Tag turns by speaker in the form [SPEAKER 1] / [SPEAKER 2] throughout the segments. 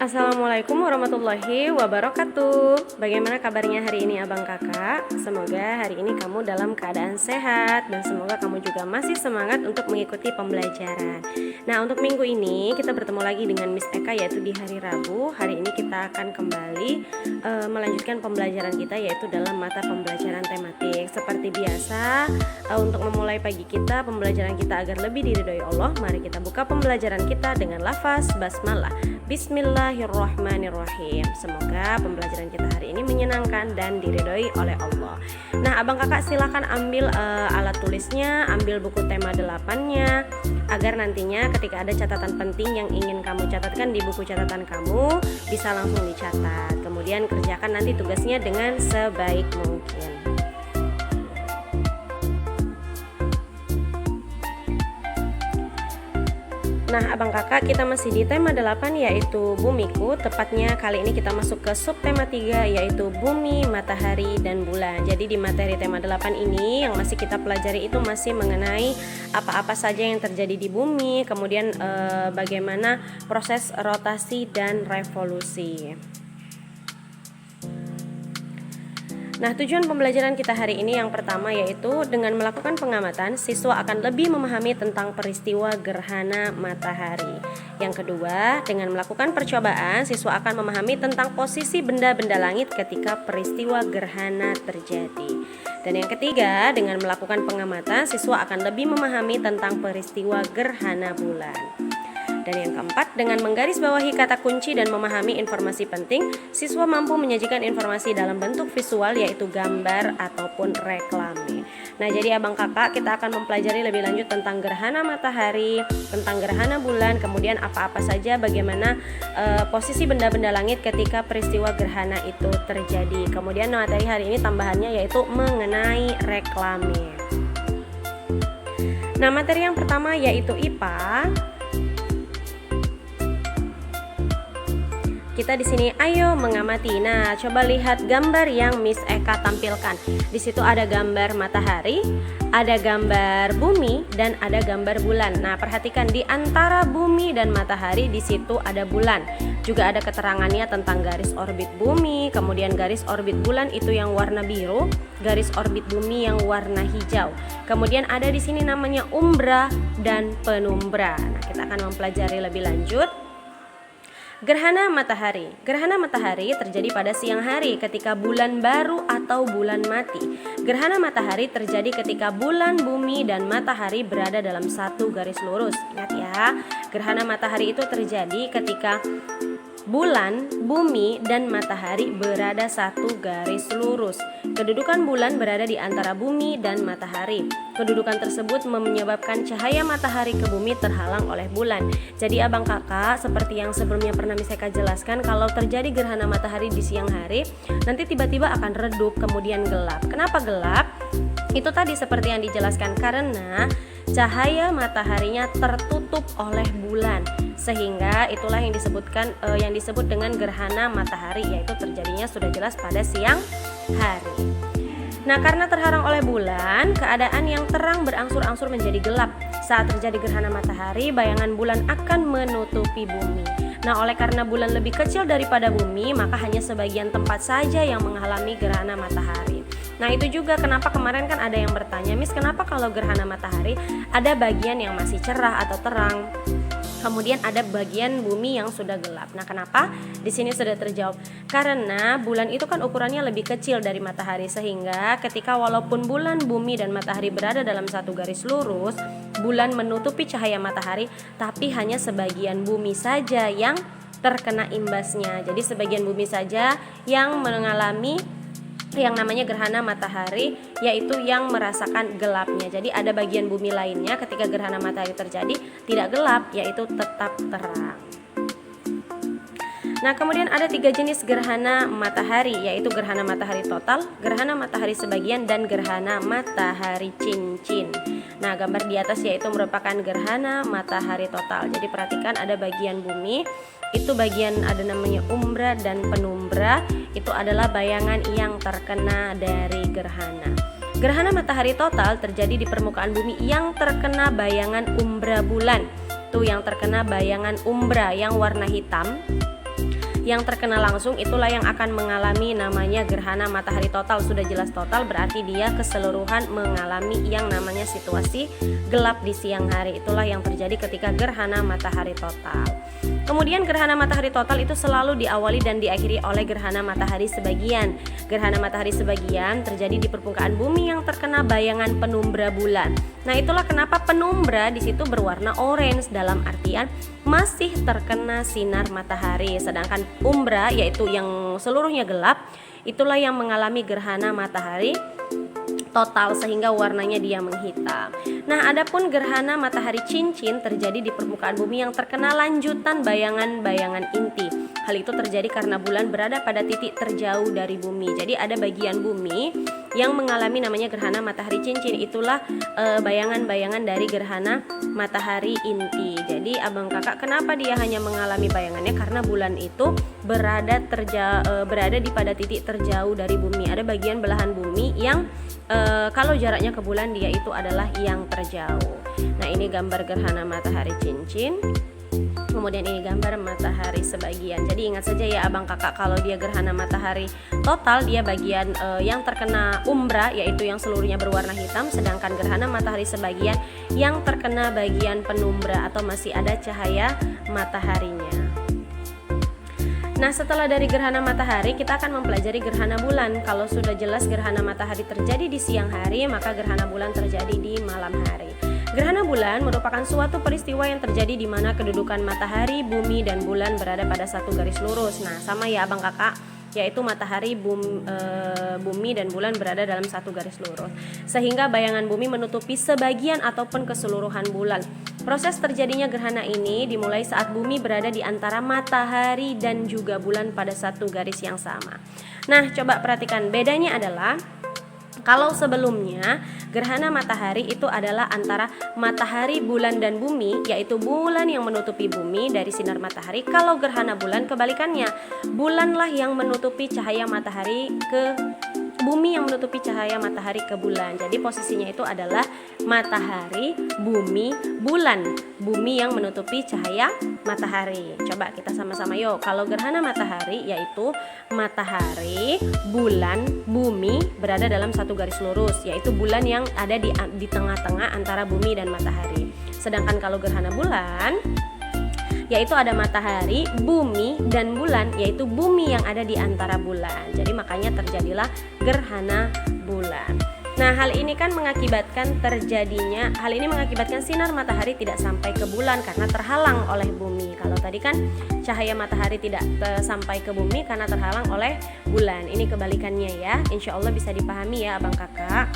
[SPEAKER 1] Assalamualaikum warahmatullahi wabarakatuh. Bagaimana kabarnya hari ini abang kakak? Semoga hari ini kamu dalam keadaan sehat dan semoga kamu juga masih semangat untuk mengikuti pembelajaran. Nah, untuk minggu ini kita bertemu lagi dengan Miss Eka yaitu di hari Rabu. Hari ini kita akan kembali melanjutkan pembelajaran kita yaitu dalam mata pembelajaran tematik. Seperti biasa, untuk memulai pagi kita, pembelajaran kita agar lebih diridhoi Allah, mari kita buka pembelajaran kita dengan lafaz basmalah. Bismillahirrahmanirrahim. Semoga pembelajaran kita hari ini menyenangkan dan diridhoi oleh Allah. Nah, abang kakak silahkan ambil alat tulisnya, ambil buku tema 8-nya, agar nantinya ketika ada catatan penting yang ingin kamu catatkan di buku catatan kamu, bisa langsung dicatat. Kemudian kerjakan nanti tugasnya dengan sebaik mungkin. Nah, abang kakak kita masih di tema 8 yaitu bumiku. Tepatnya kali ini kita masuk ke subtema 3 yaitu bumi, matahari, dan bulan. Jadi di materi tema 8 ini yang masih kita pelajari itu masih mengenai apa-apa saja yang terjadi di bumi, kemudian bagaimana proses rotasi dan revolusi. Nah, tujuan pembelajaran kita hari ini yang pertama yaitu dengan melakukan pengamatan, siswa akan lebih memahami tentang peristiwa gerhana matahari. Yang kedua, dengan melakukan percobaan, siswa akan memahami tentang posisi benda-benda langit ketika peristiwa gerhana terjadi. Dan yang ketiga, dengan melakukan pengamatan, siswa akan lebih memahami tentang peristiwa gerhana bulan. Dan yang keempat, dengan menggarisbawahi kata kunci dan memahami informasi penting, siswa mampu menyajikan informasi dalam bentuk visual yaitu gambar ataupun reklame. Nah, jadi abang kakak kita akan mempelajari lebih lanjut tentang gerhana matahari, tentang gerhana bulan, kemudian apa-apa saja bagaimana posisi benda-benda langit ketika peristiwa gerhana itu terjadi. Kemudian materi hari ini tambahannya yaitu mengenai reklame. Nah, materi yang pertama yaitu IPA. Kita di sini ayo mengamati. Nah, coba lihat gambar yang Miss Eka tampilkan. Di situ ada gambar matahari, ada gambar bumi, dan ada gambar bulan. Nah, perhatikan di antara bumi dan matahari di situ ada bulan. Juga ada keterangannya tentang garis orbit bumi, kemudian garis orbit bulan itu yang warna biru, garis orbit bumi yang warna hijau. Kemudian ada di sini namanya umbra dan penumbra. Nah, kita akan mempelajari lebih lanjut. Gerhana matahari. Gerhana matahari terjadi pada siang hari ketika bulan baru atau bulan mati. Gerhana matahari terjadi ketika bulan, bumi, dan matahari berada dalam satu garis lurus. Ingat ya, gerhana matahari itu terjadi ketika bulan, bumi, dan matahari berada satu garis lurus. Kedudukan bulan berada di antara bumi dan matahari. Kedudukan tersebut menyebabkan cahaya matahari ke bumi terhalang oleh bulan. Jadi abang kakak, seperti yang sebelumnya pernah Miss Eka jelaskan, kalau terjadi gerhana matahari di siang hari, nanti tiba-tiba akan redup kemudian gelap. Kenapa gelap? Itu tadi seperti yang dijelaskan, karena cahaya mataharinya tertutup oleh bulan, sehingga itulah yang disebut dengan gerhana matahari, yaitu terjadinya sudah jelas pada siang hari. Nah, karena terhalang oleh bulan, keadaan yang terang berangsur-angsur menjadi gelap. Saat terjadi gerhana matahari, bayangan bulan akan menutupi bumi. Nah, oleh karena bulan lebih kecil daripada bumi, maka hanya sebagian tempat saja yang mengalami gerhana matahari. Nah, itu juga kenapa kemarin kan ada yang bertanya, Miss, kenapa kalau gerhana matahari ada bagian yang masih cerah atau terang, kemudian ada bagian bumi yang sudah gelap. Nah, kenapa? Di sini sudah terjawab. Karena bulan itu kan ukurannya lebih kecil dari matahari, sehingga ketika walaupun bulan, bumi, dan matahari berada dalam satu garis lurus, bulan menutupi cahaya matahari, tapi hanya sebagian bumi saja yang terkena imbasnya. Jadi sebagian bumi saja yang mengalami yang namanya gerhana matahari, yaitu yang merasakan gelapnya. Jadi ada bagian bumi lainnya ketika gerhana matahari terjadi tidak gelap, yaitu tetap terang. Nah, kemudian ada 3 jenis gerhana matahari, yaitu gerhana matahari total, gerhana matahari sebagian, dan gerhana matahari cincin. Nah, gambar di atas yaitu merupakan gerhana matahari total. Jadi perhatikan ada bagian bumi, itu bagian ada namanya umbra dan penumbra, itu adalah bayangan yang terkena dari gerhana. Gerhana matahari total terjadi di permukaan bumi yang terkena bayangan umbra bulan. Tuh yang terkena bayangan umbra yang warna hitam. yang terkena langsung itulah yang akan mengalami namanya gerhana matahari total. Sudah jelas total berarti dia keseluruhan mengalami yang namanya situasi gelap di siang hari. Itulah yang terjadi ketika gerhana matahari total. Kemudian gerhana matahari total itu selalu diawali dan diakhiri oleh gerhana matahari sebagian. Gerhana matahari sebagian terjadi di permukaan bumi yang terkena bayangan penumbra bulan. Nah, itulah kenapa penumbra di situ berwarna orange, dalam artian masih terkena sinar matahari. Sedangkan umbra, yaitu yang seluruhnya gelap, itulah yang mengalami gerhana matahari total sehingga warnanya dia menghitam. Nah, adapun gerhana matahari cincin terjadi di permukaan bumi yang terkena lanjutan bayangan-bayangan inti. Hal itu terjadi karena bulan berada pada titik terjauh dari bumi. Jadi ada bagian bumi yang mengalami namanya gerhana matahari cincin. Itulah bayangan-bayangan dari gerhana matahari inti. Jadi abang kakak kenapa dia hanya mengalami bayangannya? Karena bulan itu berada di pada titik terjauh dari bumi. Ada bagian belahan bumi yang kalau jaraknya ke bulan dia itu adalah yang terjauh. Nah, ini gambar gerhana matahari cincin. Kemudian ini gambar matahari sebagian. Jadi ingat saja ya abang kakak, kalau dia gerhana matahari total dia bagian yang terkena umbra, yaitu yang seluruhnya berwarna hitam. Sedangkan gerhana matahari sebagian yang terkena bagian penumbra atau masih ada cahaya mataharinya. Nah, setelah dari gerhana matahari kita akan mempelajari gerhana bulan. Kalau sudah jelas gerhana matahari terjadi di siang hari, maka gerhana bulan terjadi di malam hari. Gerhana bulan merupakan suatu peristiwa yang terjadi di mana kedudukan matahari, bumi, dan bulan berada pada satu garis lurus. Nah, sama ya abang kakak, yaitu matahari, bumi, dan bulan berada dalam satu garis lurus, sehingga bayangan bumi menutupi sebagian ataupun keseluruhan bulan. Proses terjadinya gerhana ini dimulai saat bumi berada di antara matahari dan juga bulan pada satu garis yang sama. Nah, coba perhatikan, bedanya adalah kalau sebelumnya gerhana matahari itu adalah antara matahari, bulan, dan bumi, yaitu bulan yang menutupi bumi dari sinar matahari. Kalau gerhana bulan kebalikannya, bulanlah yang menutupi cahaya matahari ke bumi, yang menutupi cahaya matahari ke bulan. Jadi posisinya itu adalah matahari, bumi, bulan. Bumi yang menutupi cahaya matahari. Coba kita sama-sama yuk. Kalau gerhana matahari yaitu matahari, bulan, bumi berada dalam satu garis lurus, yaitu bulan yang ada di tengah-tengah antara bumi dan matahari. Sedangkan kalau gerhana bulan yaitu ada matahari, bumi, dan bulan, yaitu bumi yang ada di antara bulan. Jadi makanya terjadilah gerhana bulan. Nah, hal ini mengakibatkan sinar matahari tidak sampai ke bulan karena terhalang oleh bumi. Kalau tadi kan cahaya matahari tidak sampai ke bumi karena terhalang oleh bulan. Ini kebalikannya ya. Insya Allah bisa dipahami ya abang kakak.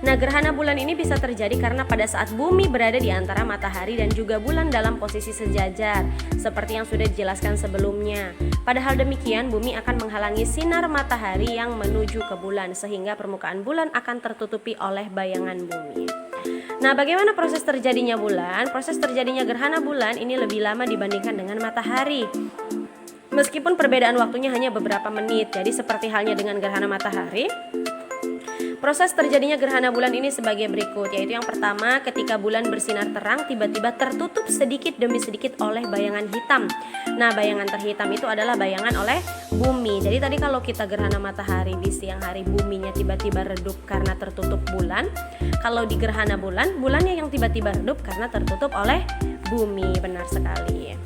[SPEAKER 1] Nah, gerhana bulan ini bisa terjadi karena pada saat bumi berada di antara matahari dan juga bulan dalam posisi sejajar, seperti yang sudah dijelaskan sebelumnya. Padahal demikian, bumi akan menghalangi sinar matahari yang menuju ke bulan, sehingga permukaan bulan akan tertutupi oleh bayangan bumi. Nah, bagaimana proses terjadinya bulan? Proses terjadinya gerhana bulan ini lebih lama dibandingkan dengan matahari. Meskipun perbedaan waktunya hanya beberapa menit. Jadi seperti halnya dengan gerhana matahari, proses terjadinya gerhana bulan ini sebagai berikut, yaitu yang pertama, ketika bulan bersinar terang tiba-tiba tertutup sedikit demi sedikit oleh bayangan hitam. Nah, bayangan terhitam itu adalah bayangan oleh bumi. Jadi tadi kalau kita gerhana matahari di siang hari, buminya tiba-tiba redup karena tertutup bulan. Kalau di gerhana bulan, bulannya yang tiba-tiba redup karena tertutup oleh bumi. Benar sekali.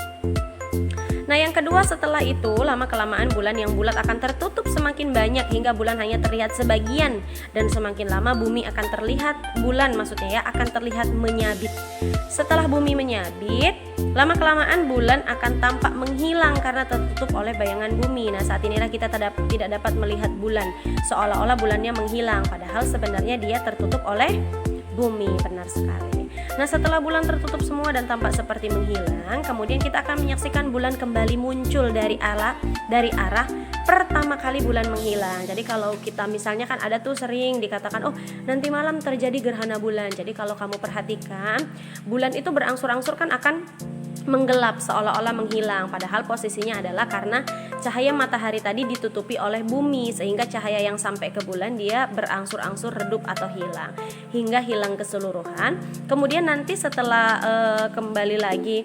[SPEAKER 1] Nah, yang kedua, setelah itu lama-kelamaan bulan yang bulat akan tertutup semakin banyak hingga bulan hanya terlihat sebagian, dan semakin lama bumi akan terlihat, bulan maksudnya ya, akan terlihat menyabit. Setelah bumi menyabit, lama-kelamaan bulan akan tampak menghilang karena tertutup oleh bayangan bumi. Nah, saat inilah kita tidak dapat melihat bulan, seolah-olah bulannya menghilang, padahal sebenarnya dia tertutup oleh bumi. Benar sekali. Nah, setelah bulan tertutup semua dan tampak seperti menghilang, kemudian kita akan menyaksikan bulan kembali muncul dari arah pertama kali bulan menghilang. Jadi kalau kita misalnya kan ada tuh sering dikatakan, oh nanti malam terjadi gerhana bulan. Jadi kalau kamu perhatikan, bulan itu berangsur-angsur kan akan menggelap, seolah-olah menghilang, padahal posisinya adalah karena cahaya matahari tadi ditutupi oleh bumi, sehingga cahaya yang sampai ke bulan dia berangsur-angsur redup atau hilang hingga hilang keseluruhan. Kemudian nanti setelah kembali lagi,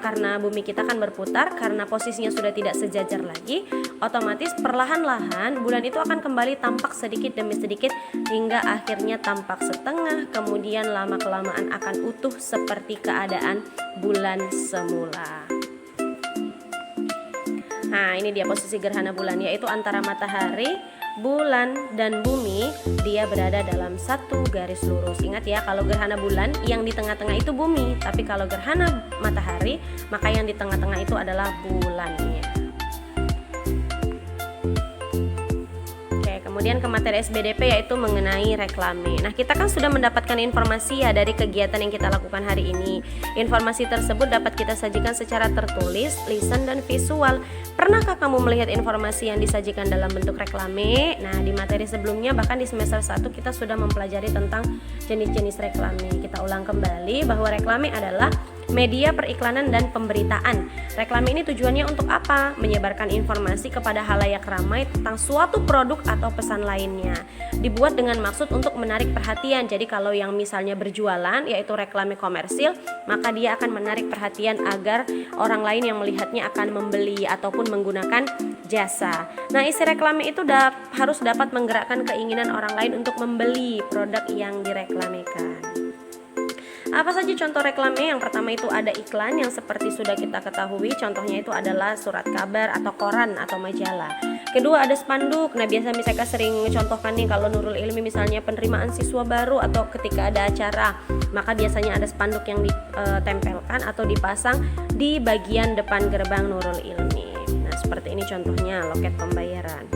[SPEAKER 1] karena bumi kita kan berputar, karena posisinya sudah tidak sejajar lagi, otomatis perlahan-lahan bulan itu akan kembali tampak sedikit demi sedikit hingga akhirnya tampak setengah, kemudian lama-kelamaan akan utuh seperti keadaan bulan semula. Nah, ini dia posisi gerhana bulan, yaitu antara matahari, bulan, dan bumi dia berada dalam satu garis lurus. Ingat ya, kalau gerhana bulan yang di tengah-tengah itu bumi, tapi kalau gerhana matahari maka yang di tengah-tengah itu adalah bulannya. Kemudian ke materi SBDP yaitu mengenai reklame. Nah, kita kan sudah mendapatkan informasi ya dari kegiatan yang kita lakukan hari ini. Informasi tersebut dapat kita sajikan secara tertulis, lisan, dan visual. Pernahkah kamu melihat informasi yang disajikan dalam bentuk reklame? Nah, di materi sebelumnya bahkan di semester 1 kita sudah mempelajari tentang jenis-jenis reklame. Kita ulang kembali bahwa reklame adalah media periklanan dan pemberitaan. Reklame ini tujuannya untuk apa? Menyebarkan informasi kepada halayak ramai tentang suatu produk atau pesan lainnya. Dibuat dengan maksud untuk menarik perhatian. Jadi kalau yang misalnya berjualan yaitu reklame komersil, maka dia akan menarik perhatian agar orang lain yang melihatnya akan membeli ataupun menggunakan jasa. Nah, isi reklame itu harus dapat menggerakkan keinginan orang lain untuk membeli produk yang direklamekan. Apa saja contoh reklame? Yang pertama itu ada iklan yang seperti sudah kita ketahui, contohnya itu adalah surat kabar atau koran atau majalah. Kedua ada spanduk. Nah, biasa misalnya sering contohkan nih kalau Nurul Ilmi misalnya penerimaan siswa baru atau ketika ada acara, maka biasanya ada spanduk yang ditempelkan atau dipasang di bagian depan gerbang Nurul Ilmi. Nah, seperti ini contohnya loket pembayaran.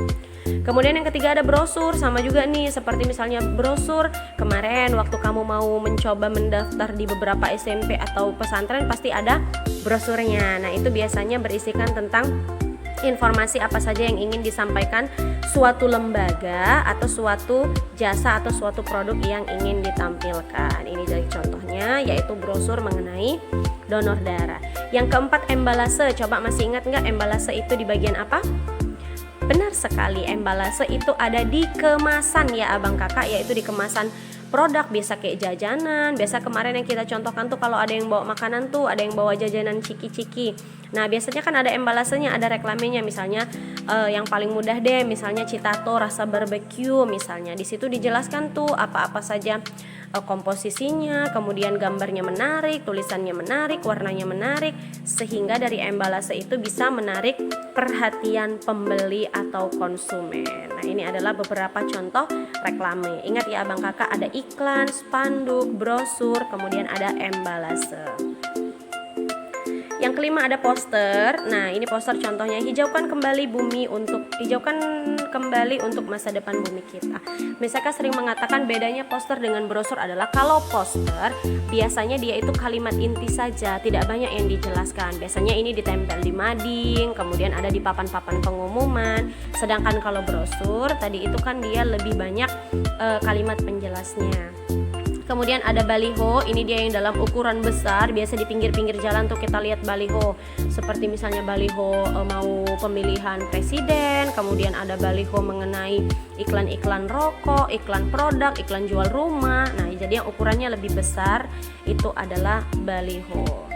[SPEAKER 1] Kemudian yang ketiga ada brosur, sama juga nih seperti misalnya brosur kemarin waktu kamu mau mencoba mendaftar di beberapa SMP atau pesantren pasti ada brosurnya. Nah, itu biasanya berisikan tentang informasi apa saja yang ingin disampaikan suatu lembaga atau suatu jasa atau suatu produk yang ingin ditampilkan. Ini jadi contohnya yaitu brosur mengenai donor darah. Yang keempat embalase. Coba masih ingat nggak embalase itu di bagian apa? Benar sekali, embalase itu ada di kemasan ya abang kakak, yaitu di kemasan produk, biasa kayak jajanan. Biasa kemarin yang kita contohkan tuh kalau ada yang bawa makanan tuh, ada yang bawa jajanan ciki-ciki. Nah, biasanya kan ada embalasenya, ada reklamenya. Misalnya yang paling mudah deh, misalnya Citato rasa barbecue misalnya. Di situ dijelaskan tuh apa-apa saja komposisinya, kemudian gambarnya menarik, tulisannya menarik, warnanya menarik, sehingga dari embalase itu bisa menarik perhatian pembeli atau konsumen. Nah, ini adalah beberapa contoh reklame. Ingat ya abang kakak, ada iklan, spanduk, brosur, kemudian ada embalase. Yang kelima ada poster. Nah, ini poster contohnya, hijaukan kembali untuk masa depan bumi kita. Misalkan sering mengatakan bedanya poster dengan brosur adalah kalau poster biasanya dia itu kalimat inti saja, tidak banyak yang dijelaskan. Biasanya ini ditempel di mading, kemudian ada di papan-papan pengumuman. Sedangkan kalau brosur tadi itu kan dia lebih banyak kalimat penjelasnya. Kemudian ada baliho, ini dia yang dalam ukuran besar, biasa di pinggir-pinggir jalan tuh kita lihat baliho. Seperti misalnya baliho mau pemilihan presiden, kemudian ada baliho mengenai iklan-iklan rokok, iklan produk, iklan jual rumah. Nah, jadi yang ukurannya lebih besar itu adalah baliho.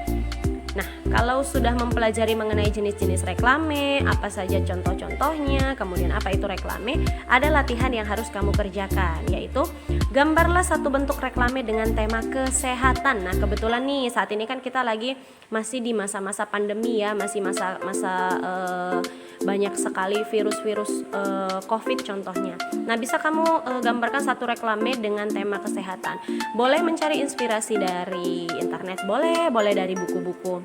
[SPEAKER 1] Nah, kalau sudah mempelajari mengenai jenis-jenis reklame, apa saja contoh-contohnya, kemudian apa itu reklame, ada latihan yang harus kamu kerjakan, yaitu gambarlah satu bentuk reklame dengan tema kesehatan. Nah, kebetulan nih saat ini kan kita lagi masih di masa-masa pandemi ya, masih masa banyak sekali virus-virus COVID contohnya. Nah, bisa kamu gambarkan satu reklame dengan tema kesehatan. Boleh mencari inspirasi dari internet, boleh dari buku-buku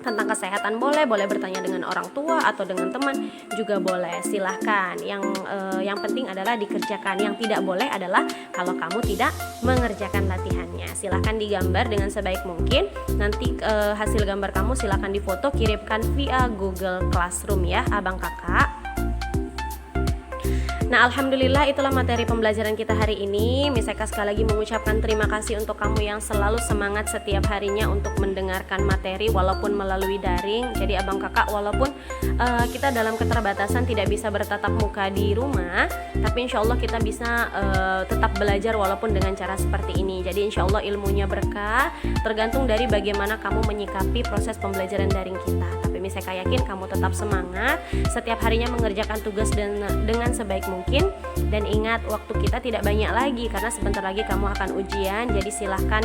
[SPEAKER 1] tentang kesehatan, boleh bertanya dengan orang tua atau dengan teman juga boleh. Silahkan. Yang penting adalah dikerjakan. Yang tidak boleh adalah kalau kamu tidak mengerjakan latihannya. Silahkan digambar dengan sebaik mungkin. Nanti hasil gambar kamu silahkan difoto, kirimkan via Google Classroom ya abang kakak. Nah, alhamdulillah itulah materi pembelajaran kita hari ini. Miss Eka sekali lagi mengucapkan terima kasih untuk kamu yang selalu semangat setiap harinya untuk mendengarkan materi walaupun melalui daring. Jadi abang kakak walaupun kita dalam keterbatasan tidak bisa bertatap muka di rumah, tapi insya Allah kita bisa tetap belajar walaupun dengan cara seperti ini. Jadi insya Allah ilmunya berkah, tergantung dari bagaimana kamu menyikapi proses pembelajaran daring kita. Tapi Miss Eka yakin kamu tetap semangat, setiap harinya mengerjakan tugas dengan sebaik mungkin. Dan ingat, waktu kita tidak banyak lagi karena sebentar lagi kamu akan ujian. Jadi silahkan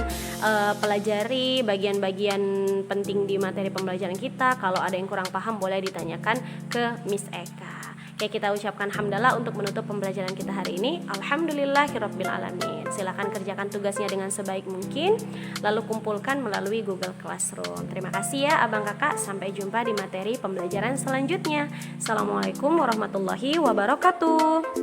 [SPEAKER 1] pelajari bagian-bagian penting di materi pembelajaran kita. Kalau ada yang kurang paham boleh ditanyakan ke Miss Eka. Oke, kita ucapkan hamdalah untuk menutup pembelajaran kita hari ini. Alhamdulillahirabbil alamin. Silakan kerjakan tugasnya dengan sebaik mungkin, lalu kumpulkan melalui Google Classroom. Terima kasih ya abang kakak. Sampai jumpa di materi pembelajaran selanjutnya. Assalamualaikum warahmatullahi wabarakatuh.